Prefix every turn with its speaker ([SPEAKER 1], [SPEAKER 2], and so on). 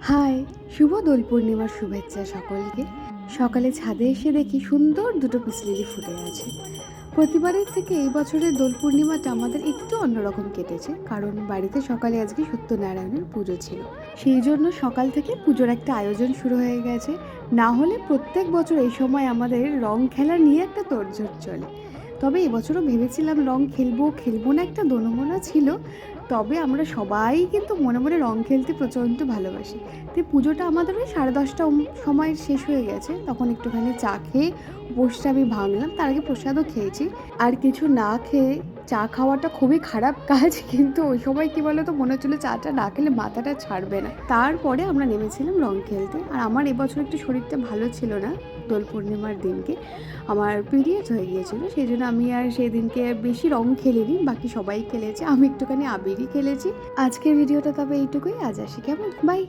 [SPEAKER 1] High, শুভ দোল পূর্ণিমার শুভেচ্ছা সকলকে। সকালে ছাদে এসে দেখি সুন্দর দুটো পিসলিলি ফুটে আছে। প্রতিবারের থেকে এই বছরের দোল পূর্ণিমাটা আমাদের একটু অন্যরকম কেটেছে, কারণ বাড়িতে সকালে আজকে সত্যনারায়ণের পুজো ছিল। সেই জন্য সকাল থেকে পুজোর একটা আয়োজন শুরু হয়ে গেছে। না হলে প্রত্যেক বছর এই সময় আমাদের রং খেলা নিয়ে একটা তোড়জোড় চলে। তবে এবছরও ভেবেছিলাম রং খেলবো খেলবো না, একটা দোনোমনা ছিল। তবে আমরা সবাই কিন্তু মনে মনে রং খেলতে প্রচণ্ড ভালোবাসি। তো পুজোটা আমাদের ওই 10:30 সময় শেষ হয়ে গেছে। তখন একটুখানি চা খেয়ে উপোসটা আমি ভাঙলাম, তার আগে প্রসাদও খেয়েছি। আর কিছু না খেয়ে চা খাওয়াটা খুবই খারাপ কাজ, কিন্তু ওই সময় কী বলো তো, মনে হচ্ছিলো চাটা না খেলে মাথাটা ছাড়বে না। তারপরে আমরা নেমেছিলাম রং খেলতে। আর আমার এবছর একটু শরীরটা ভালো ছিল না। দোল পূর্ণিমার দিনকে আমার পিরিয়ডস হয়ে গিয়েছিলো, সেই জন্য আমি আর সেই দিনকে বেশি রং খেলিনি, বাকি সবাই খেলেছে, আমি একটুখানি আবিরই খেলেছি। আজকের ভিডিওটা তবে এইটুকুই, আজ আসি, কেমন, বাই।